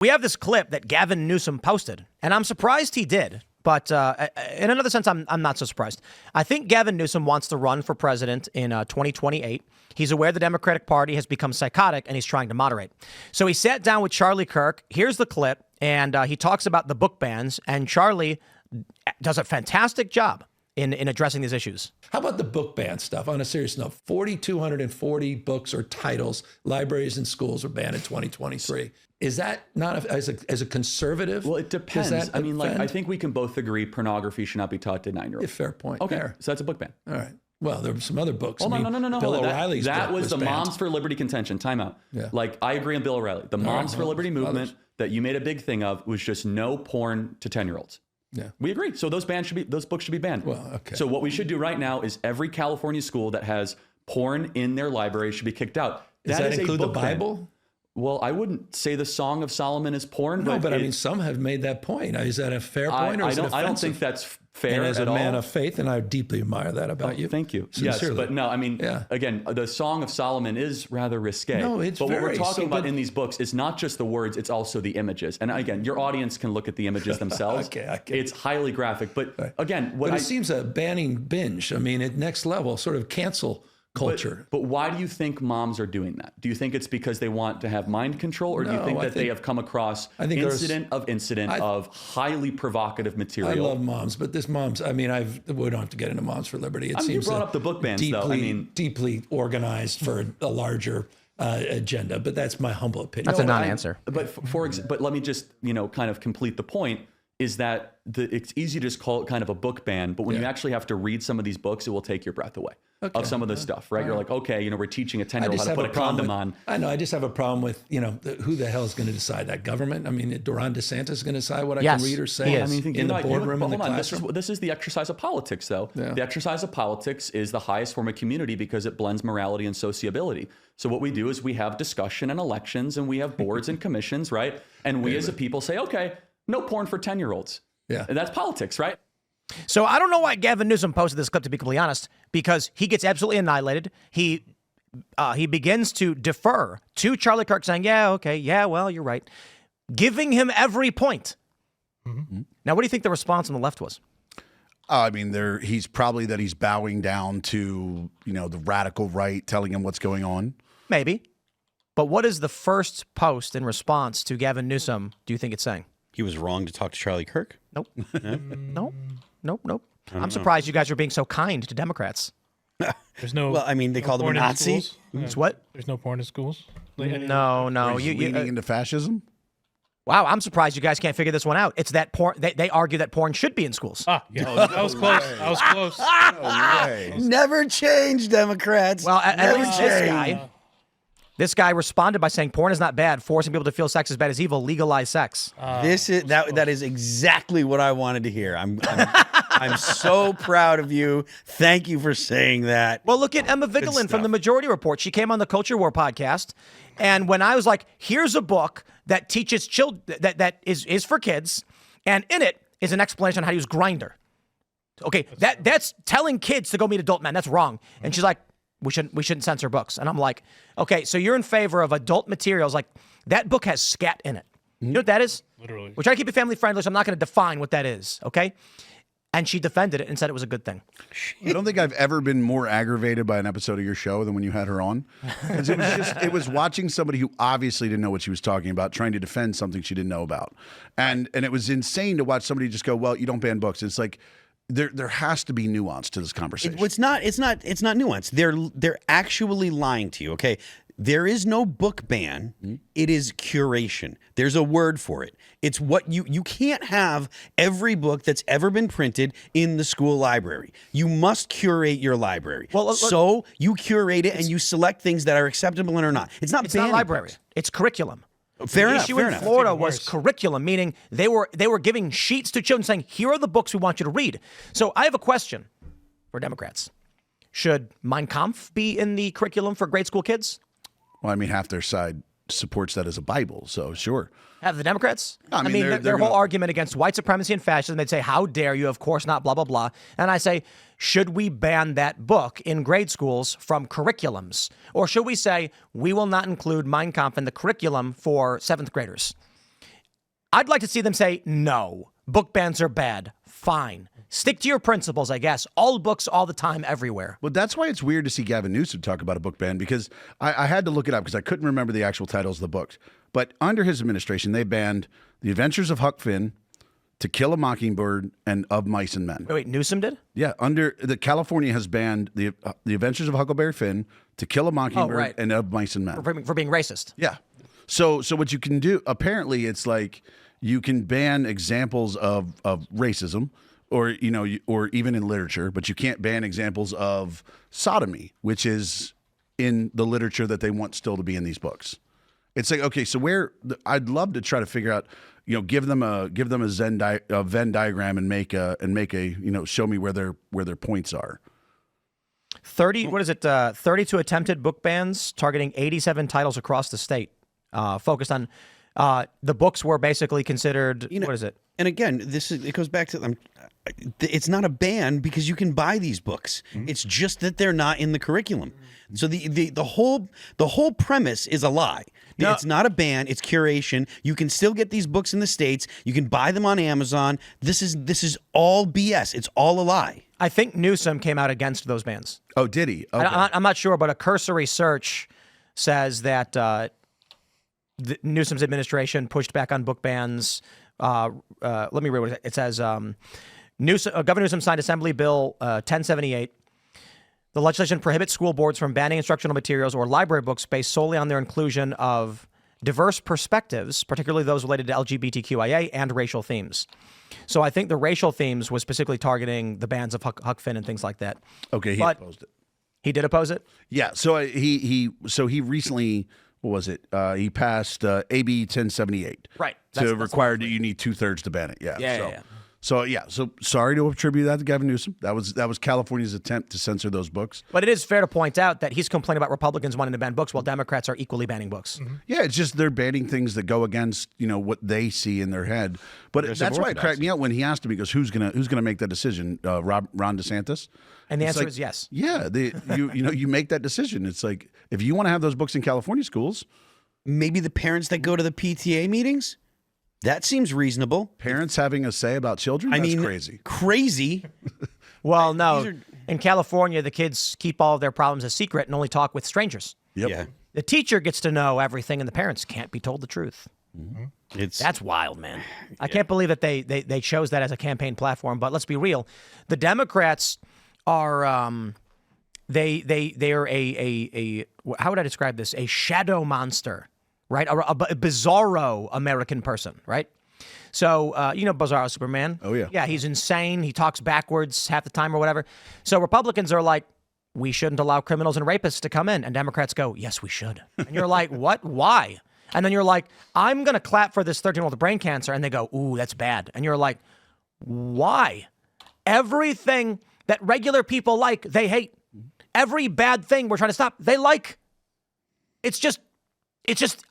We have this clip that Gavin Newsom posted, and I'm surprised he did. But in another sense, I'm not so surprised. I think Gavin Newsom wants to run for president in 2028. He's aware the Democratic Party has become psychotic, and he's trying to moderate. So he sat down with Charlie Kirk. Here's the clip, and he talks about the book bans, and Charlie does a fantastic job in addressing these issues. How about the book ban stuff? On a serious note, 4,240 books or titles, libraries and schools were banned in 2023. Is that not, as a conservative? Well, it depends. I mean, like, I think we can both agree pornography should not be taught to 9-year-olds. Fair point. Okay, Fair. so that's a book ban. All right. Well, there were some other books. No. Bill O'Reilly's that book was the banned. Moms for Liberty contention. Time out. Yeah. Like, I agree on Bill O'Reilly. The Moms for Liberty movement that you made a big thing of was just no porn to 10-year-olds. Yeah. We agree. So those books should be banned. Well, okay. So what we should do right now is every California school that has porn in their library should be kicked out. Does that is include a the book ban. Bible? Well, I wouldn't say the Song of Solomon is porn. No, but I mean, some have made that point. Is that a fair point, or is it offensive? I don't think that's fair and as at a man all. of faith, and I deeply admire that about you. Thank you. Sincerely. Yes, but no, I mean, again, the Song of Solomon is rather risque. No, it's but what we're talking about but in these books is not just the words, it's also the images. And again, your audience can look at the images themselves. Okay. It's highly graphic. But again, it seems a banning binge. I mean, at next level, sort of cancel culture. But why do you think moms are doing that? Do you think it's because they want to have mind control, or do you think that they have come across incident of highly provocative material? I love moms, but this moms, I mean, we don't have to get into Moms for Liberty. It seems you brought up the book bans, deeply, though. I mean, deeply organized for a larger agenda, but that's my humble opinion. That's a non-answer. But let me just, kind of complete the point. Is that it's easy to just call it kind of a book ban, but when you actually have to read some of these books, it will take your breath away of some of this stuff, right? You're like, okay, we're teaching a 10-year-old how to put a condom on. I know. I just have a problem with, who the hell is going to decide that? Government? I mean, Ron DeSantis is going to decide what I can read or say in the boardroom, in the classroom? This is the exercise of politics, though. Yeah. The exercise of politics is the highest form of community because it blends morality and sociability. So what we do is we have discussion and elections, and we have boards and commissions, right? And we as a people say, okay, no porn for 10-year-olds. Yeah. And that's politics, right? So I don't know why Gavin Newsom posted this clip, to be completely honest, because he gets absolutely annihilated. He begins to defer to Charlie Kirk, saying, yeah, okay, yeah, well, you're right, giving him every point. Mm-hmm. Now, what do you think the response on the left was? I mean, he's bowing down to, the radical right, telling him what's going on. Maybe. But what is the first post in response to Gavin Newsom do you think it's saying? He was wrong to talk to Charlie Kirk? Nope. Nope. I'm surprised you guys are being so kind to Democrats. There's no. Well, I mean, they called him a Nazi. It's what? There's no porn in schools. No. You leaning into fascism? Wow, I'm surprised you guys can't figure this one out. It's that porn. They argue that porn should be in schools. I was close. I was close. No way. Never change, Democrats. Well, at least this guy responded by saying porn is not bad. Forcing people to feel sex is bad is evil. Legalize sex. That is exactly what I wanted to hear. I'm so proud of you. Thank you for saying that. Well, look at Emma Vigeland from the Majority Report. She came on the Culture War podcast, and when I was like, "Here's a book that teaches children that is for kids," and in it is an explanation on how to use Grindr. Okay, that's telling kids to go meet adult men. That's wrong. And she's like, we shouldn't censor books. And I'm like, okay, so you're in favor of adult materials. Like, that book has scat in it. You know what that is? Literally. We're trying to keep it family friendly, so I'm not going to define what that is, okay? And she defended it and said it was a good thing. I don't think I've ever been more aggravated by an episode of your show than when you had her on. It was watching somebody who obviously didn't know what she was talking about, trying to defend something she didn't know about. And it was insane to watch somebody just go, well, you don't ban books. It's like, there has to be nuance to this conversation. It's not nuance. They're actually lying to you. Okay, there is no book ban. It is curation. There's a word for it. It's what you can't have every book that's ever been printed in the school library. You must curate your library. Well, so you curate it and you select things that are acceptable and are not. It's not library. books. It's curriculum. Fair enough. The issue in Florida was curriculum, meaning they were giving sheets to children saying, here are the books we want you to read. So I have a question for Democrats. Should Mein Kampf be in the curriculum for grade school kids? Well, I mean, half their side supports that as a Bible, so sure. Have the Democrats? I mean, their whole argument against white supremacy and fascism, they'd say, how dare you, of course not, blah, blah, blah. And I say, should we ban that book in grade schools from curriculums? Or should we say, we will not include Mein Kampf in the curriculum for 7th graders? I'd like to see them say, no, book bans are bad. Fine. Stick to your principles, I guess. All books, all the time, everywhere. Well, that's why it's weird to see Gavin Newsom talk about a book ban, because I had to look it up because I couldn't remember the actual titles of the books. But under his administration, they banned The Adventures of Huck Finn, To Kill a Mockingbird, and Of Mice and Men. Wait, Newsom did? Yeah, California has banned the Adventures of Huckleberry Finn, To Kill a Mockingbird, right. and Of Mice and Men. For being racist. Yeah. So what you can do, apparently, it's like you can ban examples of racism, or or even in literature, but you can't ban examples of sodomy, which is in the literature that they want still to be in these books. It's like, okay, so I'd love to try to figure out, give them a Venn diagram and make a show me where their points are. 32 attempted book bans targeting 87 titles across the state, focused on the books were basically considered, what is it? And again, it goes back to it's not a ban because you can buy these books. It's just that they're not in the curriculum. So the whole premise is a lie. No. It's not a ban. It's curation. You can still get these books in the States. You can buy them on Amazon. This is all BS. It's all a lie. I think Newsom came out against those bans. Oh, did he? Okay. I'm not sure, but a cursory search says that Newsom's administration pushed back on book bans. Let me read what it says. Governor Newsom signed Assembly Bill 1078. The legislation prohibits school boards from banning instructional materials or library books based solely on their inclusion of diverse perspectives, particularly those related to LGBTQIA and racial themes. So I think the racial themes was specifically targeting the bans of Huck Finn and things like that. Okay, he opposed it. He did oppose it? Yeah. So he recently, what was it? He passed AB 1078. Right. To require that you need 2/3 to ban it. Yeah. Yeah. So sorry to attribute that to Gavin Newsom. That was California's attempt to censor those books. But it is fair to point out that he's complaining about Republicans wanting to ban books while Democrats are equally banning books. Mm-hmm. Yeah, it's just they're banning things that go against what they see in their head. But that's why it cracked me out when he asked him. He goes, "Who's gonna make that decision? Ron DeSantis?" And the answer is yes. Yeah, you make that decision. It's like if you want to have those books in California schools, maybe the parents that go to the PTA meetings. That seems reasonable. Parents having a say about children? That's crazy. Crazy. Well, no. In California, the kids keep all of their problems a secret and only talk with strangers. Yep. Yeah. The teacher gets to know everything, and the parents can't be told the truth. Mm-hmm. That's wild, man. I can't believe that they chose that as a campaign platform. But let's be real. The Democrats are they are a how would I describe this? A shadow monster. Right? A bizarro American person, right? So, Bizarro Superman? Oh, yeah. Yeah, he's insane. He talks backwards half the time or whatever. So Republicans are like, we shouldn't allow criminals and rapists to come in. And Democrats go, yes, we should. And you're like, what? Why? And then you're like, I'm going to clap for this 13-year-old with brain cancer. And they go, ooh, that's bad. And you're like, why? Everything that regular people like, they hate. Every bad thing we're trying to stop, they like. It's just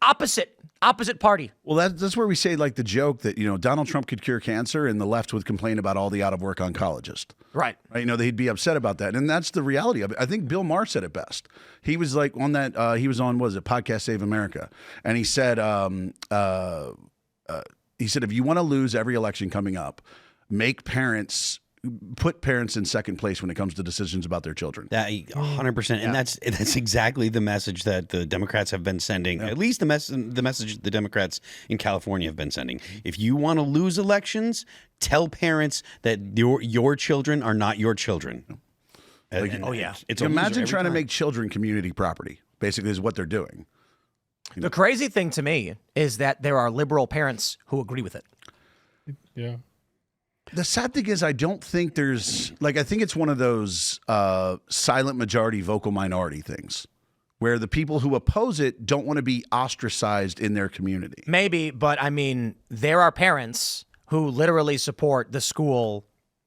opposite party. Well, that's where we say like the joke that, Donald Trump could cure cancer and the left would complain about all the out of work oncologists. Right. They'd be upset about that. And that's the reality of it. I think Bill Maher said it best. He was like on that, he was on, Podcast Save America. And he said, if you want to lose every election coming up, put parents in second place when it comes to decisions about their children. 100%. And that's exactly the message that the Democrats have been sending. At least the message the Democrats in California have been sending. If you want to lose elections, tell parents that your children are not your children. It's imagine trying to make children community property, basically, is what they're doing. The crazy thing to me is that there are liberal parents who agree with it. Yeah. The sad thing is I don't think there's, I think it's one of those silent majority, vocal minority things where the people who oppose it don't want to be ostracized in their community. Maybe, but there are parents who literally support the school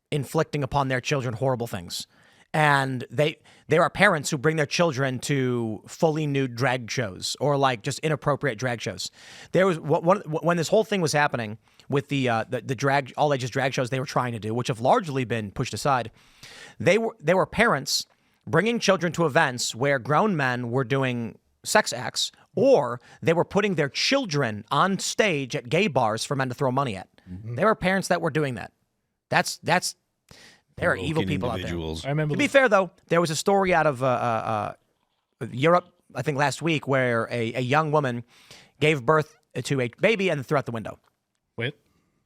inflicting upon their children horrible things. And there are parents who bring their children to fully nude drag shows or just inappropriate drag shows. There was when this whole thing was happening with the drag all ages drag shows they were trying to do, which have largely been pushed aside. They were parents bringing children to events where grown men were doing sex acts or they were putting their children on stage at gay bars for men to throw money at. There were parents that were doing that. There are evil people out there. I remember. To be fair, though, there was a story out of Europe, I think last week, where a young woman gave birth to a baby and threw out the window. Wait,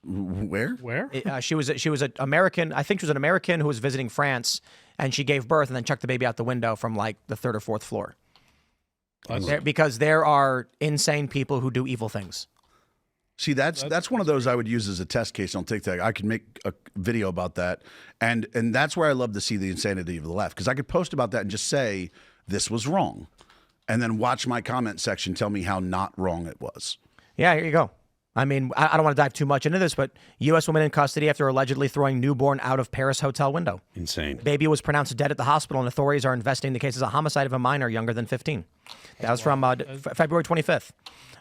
Where? where? She was an American. I think she was an American who was visiting France, and she gave birth and then chucked the baby out the window from like the 3rd or 4th floor. Because there are insane people who do evil things. See, that's one of those I would use as a test case on TikTok. I could make a video about that, and that's where I love to see the insanity of the left, because I could post about that and just say this was wrong, and then watch my comment section tell me how not wrong it was. Yeah, here you go. I mean, I don't want to dive too much into this, but U.S. woman in custody after allegedly throwing newborn out of Paris hotel window. Insane. Baby was pronounced dead at the hospital, and authorities are investigating the case as a homicide of a minor younger than 15. That was from February 25th.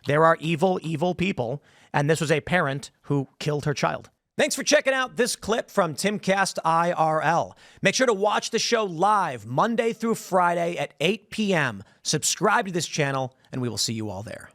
There are evil, evil people, and this was a parent who killed her child. Thanks for checking out this clip from Timcast IRL. Make sure to watch the show live Monday through Friday at 8 p.m. Subscribe to this channel, and we will see you all there.